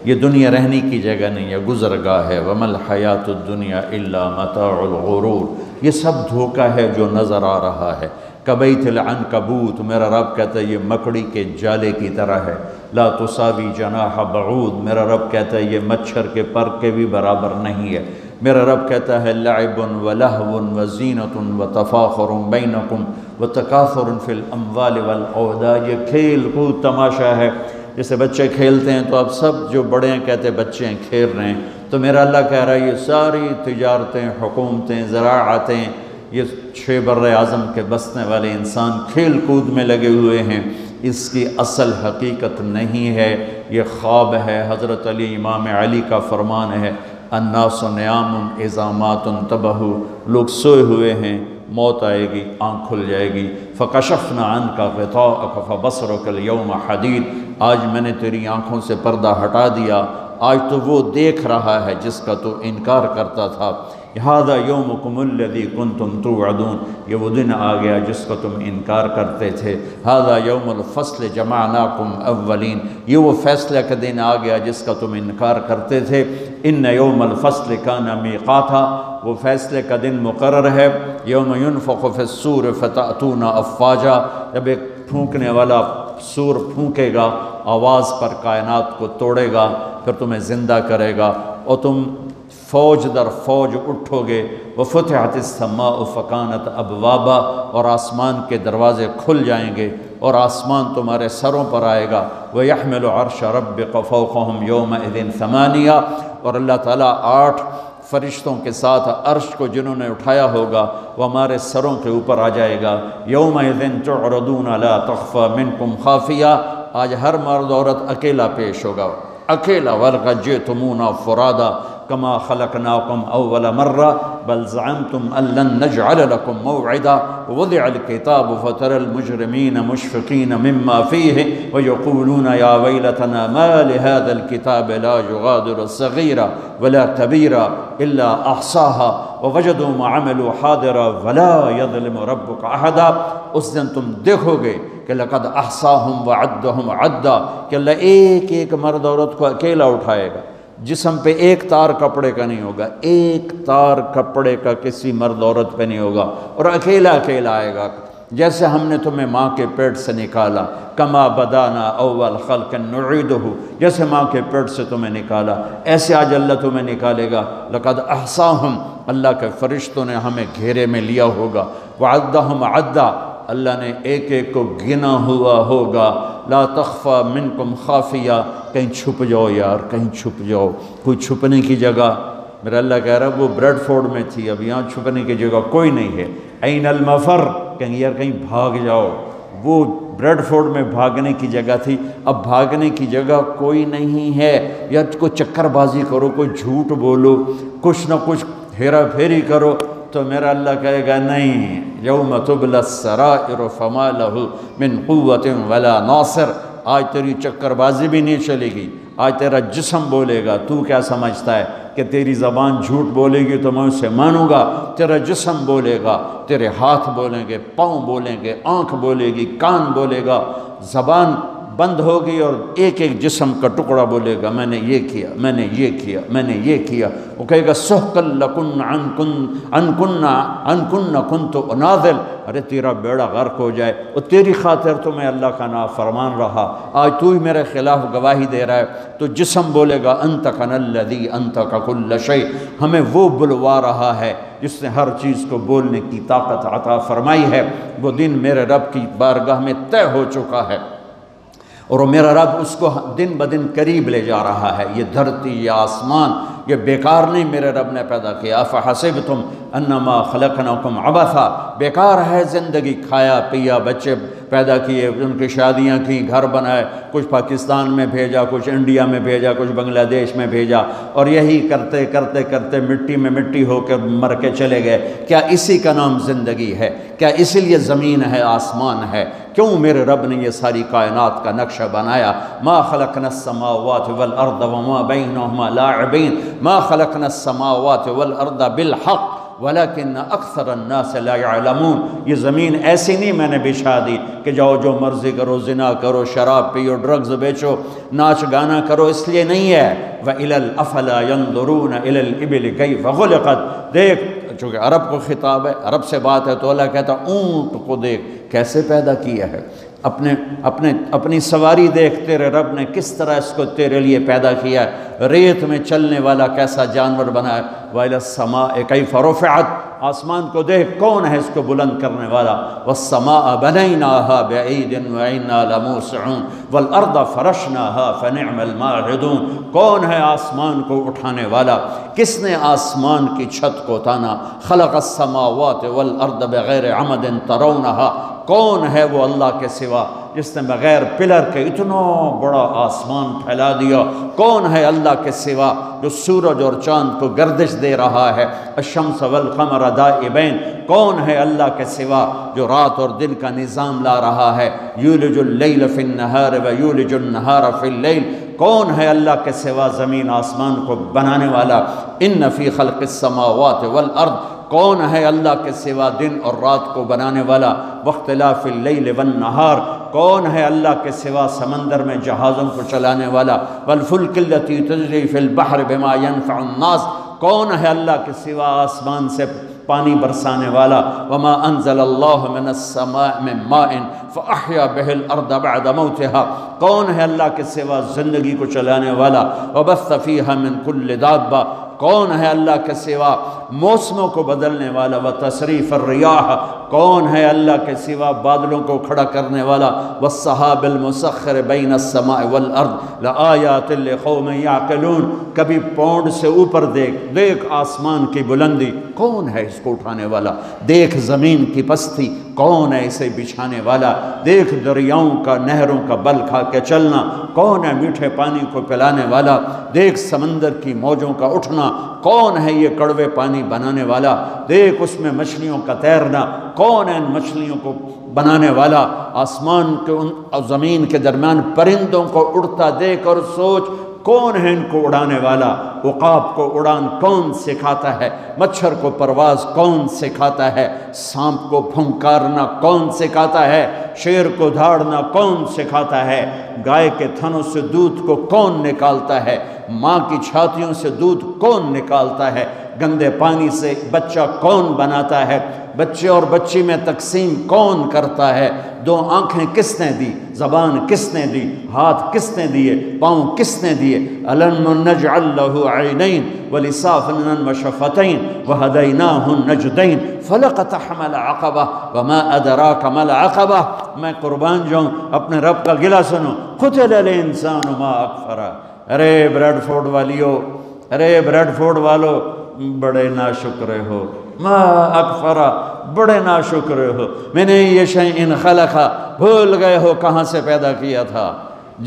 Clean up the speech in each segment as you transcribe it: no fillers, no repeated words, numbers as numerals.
یہ دنیا رہنے کی جگہ نہیں ہے، گزرگاہ ہے۔ وَمَا الْحَيَاةُ الدُّنْيَا إِلَّا مَتَاعُ الْغُرُورِ، یہ سب دھوکہ ہے جو نظر آ رہا ہے۔ کَبَيْتِ الْعَنْكَبُوتِ، میرا رب کہتا ہے یہ مکڑی کے جالے کی طرح ہے۔ لا تُسَاوِي جَنَاحَ بَعُوضٍ، میرا رب کہتا ہے یہ مچھر کے پر کے بھی برابر نہیں ہے۔ میرا رب کہتا ہے لعب ولہو وزینۃ وتفاخر بینکم وتکاثر فی الاموال والاولاد، یہ کھیل کود تماشا ہے، جیسے بچے کھیلتے ہیں تو اب سب جو بڑے ہیں کہتے ہیں بچے ہیں کھیل رہے ہیں، تو میرا اللہ کہہ رہا ہے یہ ساری تجارتیں، حکومتیں، زراعتیں، یہ 6 بر اعظم کے بسنے والے انسان کھیل کود میں لگے ہوئے ہیں، اس کی اصل حقیقت نہیں ہے، یہ خواب ہے۔ حضرت علی امام علی کا فرمان ہے الناس نیام اذا مات انتبہوا، لوگ سوئے ہوئے ہیں، موت آئے گی، آنکھ کھل جائے گی۔ فکشفنا عنک غطاءک فبصرک اليوم حدید، آج میں نے تیری آنکھوں سے پردہ ہٹا دیا، آج تو وہ دیکھ رہا ہے جس کا تو انکار کرتا تھا۔ ھذا یومکم الذی کنتم توعدون، یہ وہ دن آ گیا جس کا تم انکار کرتے تھے۔ ھذا یوم الفصل جمعناکم اولین، یہ وہ فیصلہ کا دن آ گیا جس کا تم انکار کرتے تھے۔ ان یوم الفصل کان میقاتا، وہ فیصلے کا دن مقرر ہے۔ یوم ینفخ فی الصور فتأتون افواجا، جب ایک پھونکنے والا سور پھونکے گا، آواز پر کائنات کو توڑے گا، پھر تمہیں زندہ کرے گا اور تم فوج در فوج اٹھو گے۔ وفتحت السماء فکانت ابوابا، اور آسمان کے دروازے کھل جائیں گے اور آسمان تمہارے سروں پر آئے گا۔ وَيَحْمِلُ عَرْشَ رَبِّكَ فَوْقَهُمْ يَوْمَئِذٍ ثَمَانِيَةٌ، اور اللہ تعالیٰ 8 فرشتوں کے ساتھ عرش کو جنہوں نے اٹھایا ہوگا وہ ہمارے سروں کے اوپر آ جائے گا۔ يَوْمَئِذٍ تُعْرَضُونَ لَا تَخْفَى مِنْكُمْ خَافِيَةٌ، آج ہر مرد عورت اکیلا پیش ہوگا، اکیلا۔ وَلَقَدْ جِئْتُمُونَا فُرَادَىٰ كما خلقناكم أول مرة بل زعمتم أن لن نجعل لكم موعدا ووضع الكتاب فترى المجرمين مشفقين مما فيه ويقولون يا ويلتنا ما لهذا الكتاب لا يغادر صغيرة ولا كبيرة إلا أحصاها ووجدوا ما عملوا حاضرا ولا يظلم ربك أحدا۔ اس دن تم دیکھو گے کہ لقد احصاهم وعدهم عدا، کہ اللہ ایک ایک مرد عورت کو اکیلا اٹھائے گا، جسم پہ ایک تار کپڑے کا نہیں ہوگا، ایک تار کپڑے کا کسی مرد عورت پہ نہیں ہوگا، اور اکیلا اکیلا آئے گا۔ جیسے ہم نے تمہیں ماں کے پیٹ سے نکالا، کما بدانا اول خلق نعیدہ، جیسے ماں کے پیٹ سے تمہیں نکالا ایسے آج اللہ تمہیں نکالے گا۔ لقد احصاہم، اللہ کے فرشتوں نے ہمیں گھیرے میں لیا ہوگا۔ وعدہم عدا، اللہ نے ایک ایک کو گنا ہوا ہوگا۔ لا تخفى منکم خافیہ، کہیں چھپ جاؤ یار، کہیں چھپ جاؤ، کوئی چھپنے کی جگہ۔ میرا اللہ کہہ رہا ہے وہ بریڈ فورڈ میں تھی، اب یہاں چھپنے کی جگہ کوئی نہیں ہے۔ این المفر، کہیں یار کہیں بھاگ جاؤ، وہ بریڈ فورڈ میں بھاگنے کی جگہ تھی، اب بھاگنے کی جگہ کوئی نہیں ہے۔ یا کوئی چکر بازی کرو، کوئی جھوٹ بولو، کچھ نہ کچھ ہیرا پھیری کرو، تو میرا اللہ کہے گا نہیں، یوم تبلی السرائر فما لہ من قوت ولا ناصر، آج تیری چکر بازی بھی نہیں چلے گی، آج تیرا جسم بولے گا۔ تو کیا سمجھتا ہے کہ تیری زبان جھوٹ بولے گی تو میں اسے مانوں گا؟ تیرا جسم بولے گا، تیرے ہاتھ بولیں گے، پاؤں بولیں گے، آنکھ بولے گی، کان بولے گا، زبان بند ہوگی اور ایک ایک جسم کا ٹکڑا بولے گا میں نے یہ کیا، میں نے یہ کیا، میں نے یہ کیا۔ وہ کہے گا سحقا لکن ان کن کنت اناذل، ارے تیرا بیڑا غرق ہو جائے، اور تیری خاطر تو میں اللہ کا نافرمان رہا، آج تو ہی میرے خلاف گواہی دے رہا ہے۔ تو جسم بولے گا انطقنا الذی انطق کل شیء، ہمیں وہ بلوا رہا ہے جس نے ہر چیز کو بولنے کی طاقت عطا فرمائی ہے۔ وہ دن میرے رب کی بارگاہ میں طے ہو چکا ہے، اور میرا رب اس کو دن بدن قریب لے جا رہا ہے۔ یہ دھرتی، یہ آسمان، یہ بیکار نہیں میرے رب نے پیدا کیا۔ افحسبتم انما خلقناکم عبثا، بیکار ہے زندگی، کھایا پیا، بچے پیدا کیے، ان کی شادیاں کی، گھر بنائے، کچھ پاکستان میں بھیجا، کچھ انڈیا میں بھیجا، کچھ بنگلہ دیش میں بھیجا، اور یہی کرتے کرتے کرتے مٹی میں مٹی ہو کے مر کے چلے گئے۔ کیا اسی کا نام زندگی ہے؟ کیا اسی لیے زمین ہے، آسمان ہے؟ کیوں میرے رب نے یہ ساری کائنات کا نقشہ بنایا؟ ما خلقنا السماوات والارض وما بینہما لاعبین، ما خلقنا السماوات والارض بالحق ولیکن اکثر الناس لا یعلمون، یہ زمین ایسی نہیں میں نے بچھا دی کہ جاؤ جو مرضی کرو، زنا کرو، شراب پیو، ڈرگز بیچو، ناچ گانا کرو، اس لیے نہیں ہے۔ وَإِلَى الْأَفْلَا يَنْظُرُونَ إِلَى الْإِبِلِ كَيْفَ خُلِقَتْ، دیکھ، چونکہ عرب کو خطاب ہے، عرب سے بات ہے، تو اللہ کہتا اونٹ کو دیکھ کیسے پیدا کیا ہے، اپنی سواری دیکھ، تیرے رب نے کس طرح اس کو تیرے لیے پیدا کیا ہے، ریت میں چلنے والا کیسا جانور بنا ہے۔ وَإِلَى السَّمَاءِ كَيْفَ رُفِعَتْ، آسمان کو دیکھ کون ہے اس کو بلند کرنے والا۔ وَالسَّمَاءَ بَنَيْنَاهَا بِأَيْدٍ وَإِنَّا لَمُوسِعُونَ وَالْأَرْضَ فَرَشْنَاهَا فَنِعْمَ الْمَاهِدُونَ، کون ہے آسمان کو اٹھانے والا، کس نے آسمان کی چھت کو تانا۔ خَلَقَ السَّمَاوَاتِ وَالْأَرْضَ بِغَيْرِ عَمَدٍ تَرَوْنَهَا، کون ہے وہ اللہ کے سوا جس نے بغیر پلر کے اتنا بڑا آسمان پھیلا دیا؟ کون ہے اللہ کے سوا جو سورج اور چاند کو گردش دے رہا ہے؟ الشمس والقمر دائبین، کون ہے اللہ کے سوا جو رات اور دن کا نظام لا رہا ہے؟ یولج اللیل فی النہار ویولج النہار فی اللیل، کون ہے اللہ کے سوا زمین آسمان کو بنانے والا؟ ان فی خلق السماوات والارض، کون ہے اللہ کے سوا دن اور رات کو بنانے والا؟ واختلاف اللیل والنہار، کون ہے اللہ کے سوا سمندر میں جہازوں کو چلانے والا؟ والفلک التی تجری فی البحر بما ينفع الناس، کون ہے اللہ کے سوا آسمان سے پانی برسانے والا؟ وما انزل اللہ من السماء من ماء فاحیا به الارض بعد موتها، کون ہے اللہ کے سوا زندگی کو چلانے والا؟ وبث فیہا من کل دابہ، کون ہے اللہ کے سوا موسموں کو بدلنے والا؟ وتصریف الریاح، کون ہے اللہ کے سوا بادلوں کو کھڑا کرنے والا؟ والسحاب المسخر بین السماء والارض لآیات لقوم یعقلون، کبھی پونڈ سے اوپر دیکھ آسمان کی بلندی، کون ہے اس کو اٹھانے والا؟ دیکھ زمین کی پستی، کون ہے اسے بچھانے والا؟ دیکھ دریاؤں کا، نہروں کا بل کھا کے چلنا، کون ہے میٹھے پانی کو پلانے والا؟ دیکھ سمندر کی موجوں کا اٹھنا، کون ہے یہ کڑوے پانی بنانے والا؟ دیکھ اس میں مچھلیوں کا تیرنا، کون ہے ان مچھلیوں کو بنانے والا؟ آسمان کے اور زمین کے درمیان پرندوں کو اڑتا دیکھ اور سوچ، کون ہے ان کو اڑانے والا؟ عقاب کو اڑان کون سکھاتا ہے؟ مچھر کو پرواز کون سکھاتا ہے؟ سانپ کو پھنکارنا کون سکھاتا ہے؟ شیر کو دھاڑنا کون سکھاتا ہے؟ گائے کے تھنوں سے دودھ کو کون نکالتا ہے؟ ماں کی چھاتیوں سے دودھ کون نکالتا ہے؟ گندے پانی سے بچہ کون بناتا ہے؟ بچے اور بچی میں تقسیم کون کرتا ہے؟ دو آنکھیں کس نے دی؟ زبان کس نے دی؟ ہاتھ کس نے دیے؟ پاؤں کس نے دیے؟ أَلَمْ نَجْعَلْ لَهُ عَيْنَيْنِ وَلِسَانًا وَشَفَتَيْنِ وَهَدَيْنَاهُ النَّجْدَيْنِ فَلَقَتَحَمَ الْعَقَبَةَ وَمَا أَدْرَاكَ مَا الْعَقَبَةُ، میں قربان جاؤں، اپنے رب کا گلہ سنو، قُتِلَ الْإِنسَانُ مَا أَكْفَرَهُ، ارے بریڈ فورڈ والیو، ارے بریڈ فورڈ والو، بڑے ناشکرے ہو، ما اکفرا، بڑے ناشکرے ہو، میں نے یہ شیئن خلقا، بھول گئے ہو کہاں سے پیدا کیا تھا؟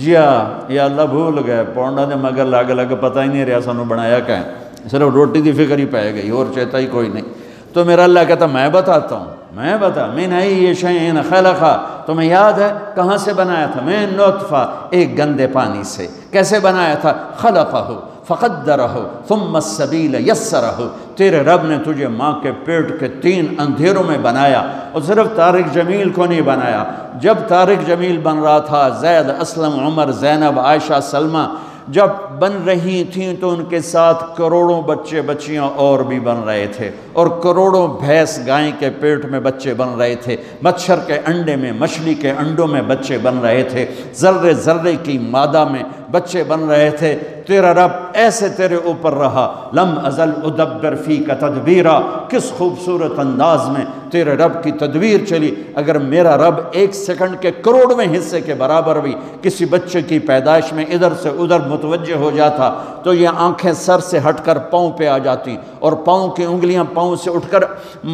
جیا یا اللہ بھول گئے، پونڈا نے مگر لگ پتہ ہی نہیں رہا سانو بنایا کہیں، صرف روٹی دی فکر ہی پائے گئی اور چاہتا ہی کوئی نہیں۔ تو میرا اللہ کہتا میں بتاتا ہوں، میں بتا، من ای شیئن خلقا، تمہیں یاد ہے کہاں سے بنایا تھا؟ میں نطفہ، ایک گندے پانی سے۔ کیسے بنایا تھا؟ خلقہ فقدرہ ثم السبیل یسرہ، تیرے رب نے تجھے ماں کے پیٹ کے 3 اندھیروں میں بنایا، اور صرف طارق جمیل کو نہیں بنایا۔ جب طارق جمیل بن رہا تھا، زید، اسلم، عمر، زینب، عائشہ، سلمہ جب بن رہی تھیں تو ان کے ساتھ کروڑوں بچے بچیاں اور بھی بن رہے تھے، اور کروڑوں بھینس گائیں کے پیٹ میں بچے بن رہے تھے، مچھر کے انڈے میں، مچھلی کے انڈوں میں بچے بن رہے تھے، ذرے ذرے کی مادہ میں بچے بن رہے تھے۔ تیرا رب ایسے تیرے اوپر رہا، لم ازل ادبر فیک تدبیرا، کس خوبصورت انداز میں تیرے رب کی تدبیر چلی۔ اگر میرا رب 1 سیکنڈ کے کروڑویں حصے کے برابر بھی کسی بچے کی پیدائش میں ادھر سے ادھر متوجہ ہو جاتا تو یہ آنکھیں سر سے ہٹ کر پاؤں پہ آ جاتی، اور پاؤں کی انگلیاں پاؤں سے اٹھ کر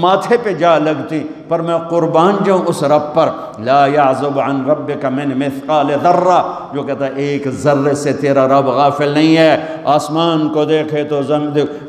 ماتھے پہ جا لگتی۔ پر میں قربان جاؤں اس رب پر، لا یعزب عن ربک من مثقال ذرہ، جو کہتا ہے 1 ذرے سے تیرا رب غافل نہیں ہے۔ آسمان کو دیکھے تو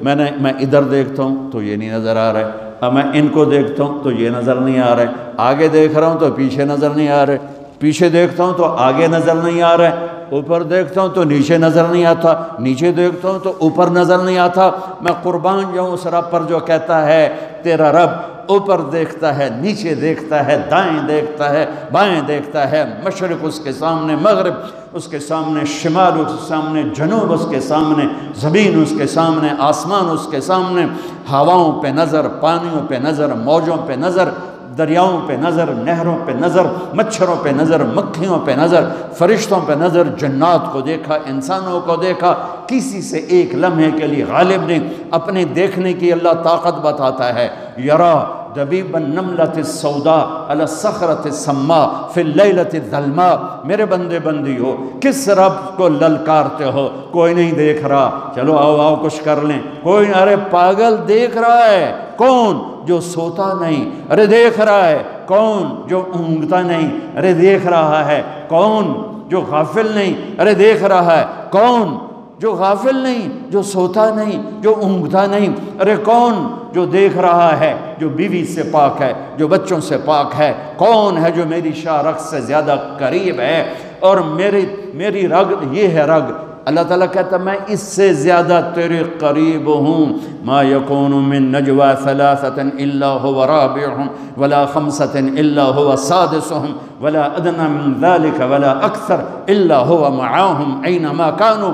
میں ادھر دیکھتا ہوں تو یہ نہیں نظر آ رہا ہے، اب میں ان کو دیکھتا ہوں تو یہ نظر نہیں آ رہا ہے، آگے دیکھ رہا ہوں تو پیچھے نظر نہیں آ رہا ہے، پیچھے دیکھتا ہوں تو آگے نظر نہیں آ رہا ہے۔ اوپر دیکھتا ہوں تو نیچے نظر نہیں آتا، نیچے دیکھتا ہوں تو اوپر نظر نہیں آتا۔ میں قربان جاؤں اس رب پر جو کہتا ہے تیرا رب اوپر دیکھتا ہے، نیچے دیکھتا ہے، دائیں دیکھتا ہے، بائیں دیکھتا ہے، مشرق اس کے سامنے، مغرب اس کے سامنے، شمال اس کے سامنے، جنوب اس کے سامنے، زمین اس کے سامنے، آسمان اس کے سامنے، ہواؤں پہ نظر، پانیوں پہ نظر، موجوں پہ نظر، دریاؤں پہ نظر، نہروں پہ نظر، مچھروں پہ نظر، مکھیوں پہ نظر، فرشتوں پہ نظر، جنات کو دیکھا، انسانوں کو دیکھا، کسی سے ایک لمحے کے لیے غالب نہیں۔ اپنے دیکھنے کی اللہ طاقت بتاتا ہے، یرا دبیب النملۃ السوداء علی الصخرۃ السماء فی اللیلۃ الظلماء۔ میرے بندے بندیو، کس رب کو للکارتے ہو؟ کوئی نہیں دیکھ رہا، چلو آؤ آؤ کچھ کر لیں، کوئی، ارے پاگل دیکھ رہا ہے، کون؟ جو سوتا نہیں، ارے دیکھ رہا ہے، کون؟ جو اونگتا نہیں، ارے دیکھ رہا ہے، کون؟ جو غافل نہیں، ارے دیکھ رہا ہے، کون؟ جو غافل نہیں، جو سوتا نہیں، جو اونگتا نہیں، ارے کون؟ جو دیکھ رہا ہے، جو بیوی سے پاک ہے، جو بچوں سے پاک ہے، کون ہے جو میری شاہ رگ سے زیادہ قریب ہے؟ اور میری رگ یہ ہے رگ، اللہ تعالیٰ کہتا ہے میں اس سے زیادہ تیرے قریب ہوں۔ ما یکون من نجوى ثلاثة الا هو رابعهم ولا خمسة الا هو سادسهم ولا ادنى من ذلك ولا اکثر الا هو معاهم اینما كانوا۔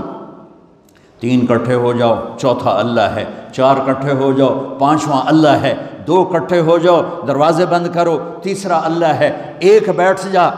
تین کٹھے ہو جاؤ، چوتھا اللہ ہے، چار کٹھے ہو جاؤ، پانچواں اللہ ہے، دو کٹھے ہو جاؤ، دروازے بند کرو، تیسرا اللہ ہے، ایک بیٹھ جا،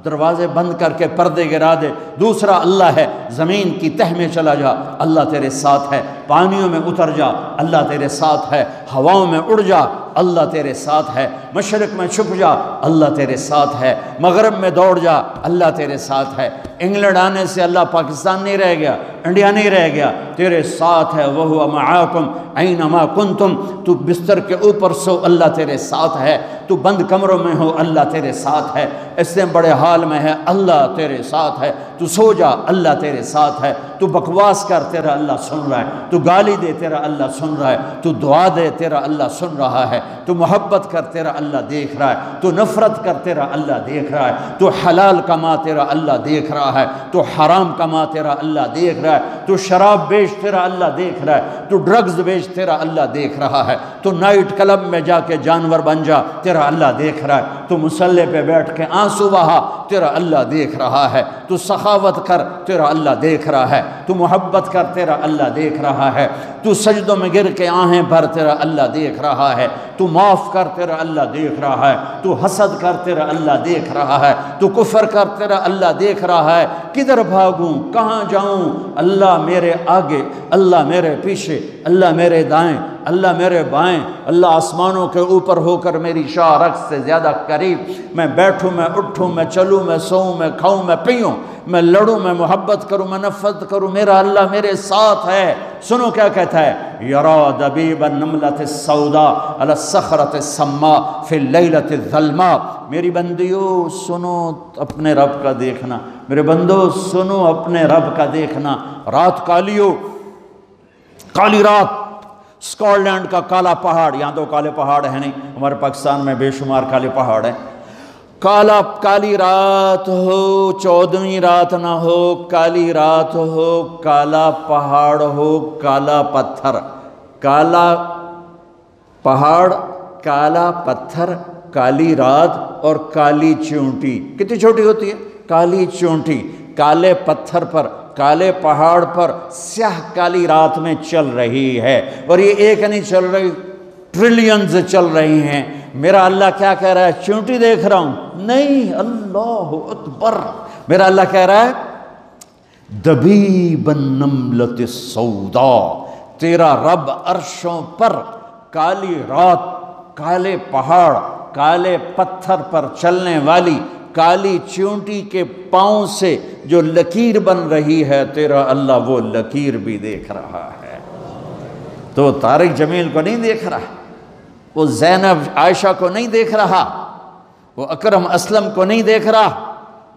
دروازے بند کر کے پردے گرا دے، دوسرا اللہ ہے، زمین کی تہ میں چلا جا، اللہ تیرے ساتھ ہے، پانیوں میں اتر جا، اللہ تیرے ساتھ ہے، ہواؤں میں اڑ جا، اللہ تیرے ساتھ ہے، مشرق میں چھپ جا، اللہ تیرے ساتھ ہے، مغرب میں دوڑ جا، اللہ تیرے ساتھ ہے۔ انگلینڈ آنے سے اللہ پاکستان نہیں رہ گیا، انڈیا نہیں رہ گیا، تیرے ساتھ ہے، وَهُوَ مَعَاكُمْ أَيْنَمَا كُنْتُمْ۔ تو بستر کے اوپر سو، اللہ تیرے ساتھ ہے، تو بند کمروں میں ہو، اللہ تیرے ساتھ ہے، اس سے بڑے حال میں ہے، اللہ تیرے ساتھ ہے، تو سو جا، اللہ تیرے ساتھ ہے، تو بکواس کر، تیرا اللہ سن رہا ہے، تو گالی دے، تیرا اللہ سن رہا ہے، تو دعا دے، تیرا اللہ سن رہا ہے، تو محبت کر، تیرا اللہ دیکھ رہا ہے، تو نفرت کر، تیرا اللہ دیکھ رہا ہے، تو حلال کما، تیرا اللہ دیکھ رہا ہے، تو حرام کما، تیرا اللہ دیکھ رہا ہے، تو شراب بیچ، تیرا اللہ دیکھ رہا ہے، تو ڈرگز بیچ، تیرا اللہ دیکھ رہا ہے، تو نائٹ کلب میں جا کے جانور بن جا، تیرا اللہ دیکھ رہا ہے، تو مصلی پہ بیٹھ کے آنسو بہا، تیرا اللہ دیکھ رہا ہے، تو سخاوت کر، تیرا اللہ دیکھ رہا ہے، تو محبت کر، تیرا اللہ دیکھ رہا ہے، تو سجدوں میں گر کے آہیں بھر، تیرا اللہ دیکھ رہا ہے، تو معاف کر، تیرا اللہ دیکھ رہا ہے، تو حسد کر، تیرا اللہ دیکھ رہا ہے، تو کفر کر، تیرا اللہ دیکھ رہا ہے، کدھر بھاگوں، کہاں جاؤں؟ اللہ میرے آگے، اللہ میرے پیچھے، اللہ میرے دائیں، اللہ میرے بائیں، اللہ آسمانوں کے اوپر ہو کر میری شاہ رگ سے زیادہ قریب۔ میں بیٹھوں، میں اٹھوں، میں چلوں، میں سوؤں، میں کھاؤں، میں پیوں، میں لڑوں، میں محبت کروں، میں نفرت کروں، میرا اللہ میرے ساتھ ہے۔ سنو کیا کہتا ہے، یرا دبیب النملۃ السوداء علی الصخرۃ السماء فی اللیلۃ الظلماء۔ میری بندیو سنو اپنے رب کا دیکھنا، میرے بندو سنو اپنے رب کا دیکھنا۔ رات کالیو، کالی رات، سکاٹ لینڈ کا کالا پہاڑ، یہاں تو کالے پہاڑ ہیں نہیں، ہمارے پاکستان میں بے شمار کالے پہاڑ ہیں۔ کالی رات ہو، 14ویں رات نہ ہو، کالی رات ہو، کالا پہاڑ ہو، کالا پتھر، کالا پہاڑ، کالا پتھر، کالی رات اور کالی چونٹی۔ کتنی چھوٹی ہوتی ہے کالی چونٹی؟ کالے پتھر پر، کالے پہاڑ پر سیاہ کالی رات میں چل رہی ہے، اور یہ ایک نہیں چل رہی، ٹریلینز چل رہی ہیں۔ میرا اللہ کیا کہہ رہا ہے؟ چونٹی دیکھ رہا ہوں؟ نہیں، اللہ اکبر۔ میرا اللہ کہہ رہا ہے دبیب النملۃ السوداء، تیرا رب عرشوں پر کالی رات، کالے پہاڑ، کالے پتھر پر چلنے والی کالی چونٹی کے پاؤں سے جو لکیر بن رہی ہے، تیرا اللہ وہ لکیر بھی دیکھ رہا ہے۔ تو طارق جمیل کو نہیں دیکھ رہا، وہ زینب عائشہ کو نہیں دیکھ رہا، وہ اکرم اسلم کو نہیں دیکھ رہا،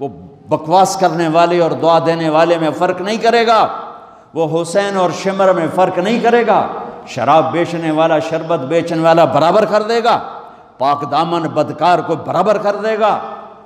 وہ بکواس کرنے والے اور دعا دینے والے میں فرق نہیں کرے گا، وہ حسین اور شمر میں فرق نہیں کرے گا، شراب بیچنے والا شربت بیچنے والا برابر کر دے گا، پاک دامن بدکار کو برابر کر دے گا،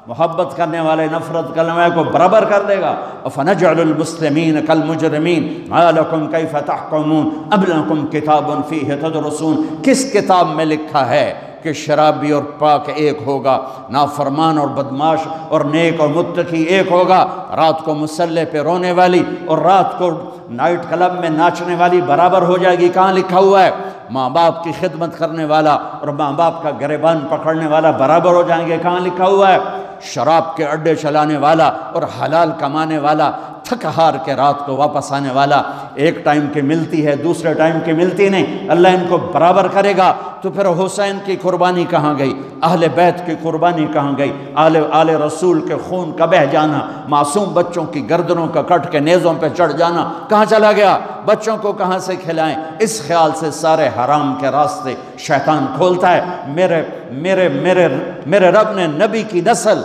محبت کرنے والے نفرت کرنے والے کو برابر کر دے گا۔ افنجعل المسلمین کالمجرمین ما لکم کیف تحکمون ام لکم کتاب فیہ تدرسون۔ کس کتاب میں لکھا ہے کہ شرابی اور پاک ایک ہوگا، نافرمان اور بدماش اور نیک اور متقی ایک ہوگا، رات کو مسلح پہ رونے والی اور رات کو نائٹ کلب میں ناچنے والی برابر ہو جائے گی؟ کہاں لکھا ہوا ہے؟ ماں باپ کی خدمت کرنے والا اور ماں باپ کا گریبان پکڑنے والا برابر ہو جائیں گے؟ کہاں لکھا ہوا ہے؟ شراب کے اڈے چلانے والا اور حلال کمانے والا، تھک ہار کے رات کو واپس آنے والا، ایک ٹائم کی ملتی ہے دوسرے ٹائم کی ملتی نہیں، اللہ ان کو برابر کرے گا۔ تو پھر حسین کی قربانی کہاں گئی؟ اہل بیت کی قربانی کہاں گئی؟ آل رسول کے خون کا بہہ جانا، معصوم بچوں کی گردنوں کا کٹ کے نیزوں پہ چڑھ جانا کہاں چلا گیا؟ بچوں کو کہاں سے کھلائیں؟ اس خیال سے سارے حرام کے راستے شیطان کھولتا ہے۔ میرے رب نے نبی کی نسل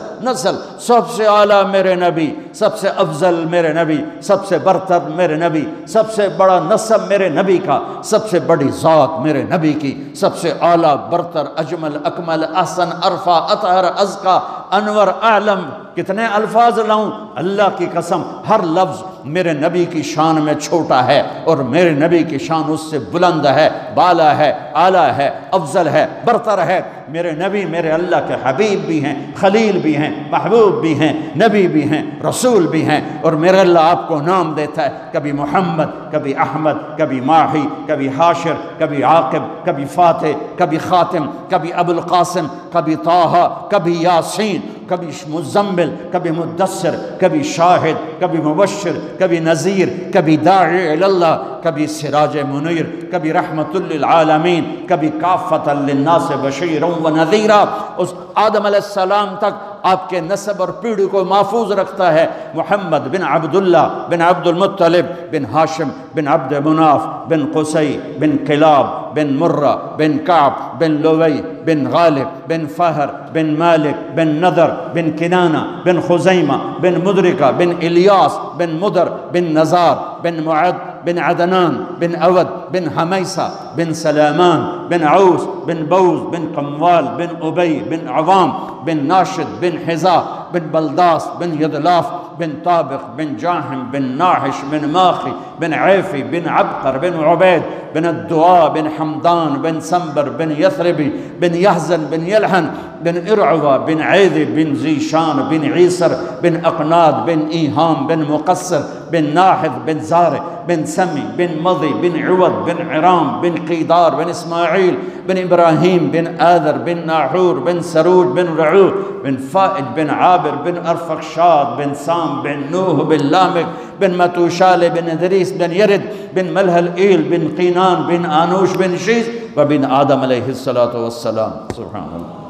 سب سے اعلیٰ میرے نبی، سب سے افضل میرے نبی، سب سے برتر میرے نبی، سب سے بڑا نسب میرے نبی کا، سب سے بڑی ذات میرے نبی کی، سب سے اعلیٰ برتر اجمل اکمل احسن ارفع اطہر ازکا انور اعلم۔ کتنے الفاظ لاؤں؟ اللہ کی قسم ہر لفظ میرے نبی کی شان میں چھوٹا ہے اور میرے نبی کی شان اس سے بلند ہے، بالا ہے، اعلیٰ ہے، افضل ہے، برتر ہے۔ میرے نبی میرے اللہ کے حبیب بھی ہیں، خلیل بھی ہیں، محبوب بھی ہیں، نبی بھی ہیں، رسول بھی ہیں، اور میرے اللہ آپ کو نام دیتا ہے، کبھی محمد، کبھی احمد، کبھی ماہی، کبھی حاشر، کبھی عاقب، کبھی فاتح، کبھی خاتم، کبھی ابو القاسم، کبھی طٰہٰ، کبھی یاسین، کبھی مزمل، کبھی مدثر، کبھی شاہد، کبھی مبشر، کبھی نذیر، کبھی داعی الی اللہ، کبھی سراج منیر، کبھی رحمت للعالمین، کبھی کافۃ للناس بشیرا و نذیرا۔ اس آدم علیہ السلام تک آپ کے نسب اور پیڑھی کو محفوظ رکھتا ہے۔ محمد بن عبداللہ بن عبد المطلب بن ہاشم بن عبد مناف بن قصی بن کلاب بن مرہ بن کعب بن لوی بن غالب بن فہر بن مالک بن نضر بن کنانہ بن خزیمہ بن مدرکہ بن الیاس بن مدر بن نزار بن معد بن عدنان بن اود بن حمیسہ بن سلامان بن عوس بن بوز بن قموال بن ابی بن عوام بن ناشد بن حذا بن بلداس بن یدلاف بن طابق بن جاہم بن ناحش بن ماخی بن عیفی بن عبقر بن عبید بن الدعاء بن حمدان بن سنبر بن یثربی بن یحزن بن یلحن بن ارعوہ بن عیذ بن زیشان بن عیسر بن اقناد بن ایہام بن مقصر بن ناحد بن زارع بن سمی بن مضی بن عوض بن عرام بن قیدار بن اسماعیل بن ابراہیم بن آذر بن ناحور بن سروج بن رعو بن فائد بن عابر بن ارفخشاد بن سام بن نوح بن لامک بن متوشال بن ادریس بن یرد بن ملہل ایل بن قینان بن آنوش بن شیز وبن آدم علیہ السلام۔ سبحان اللہ۔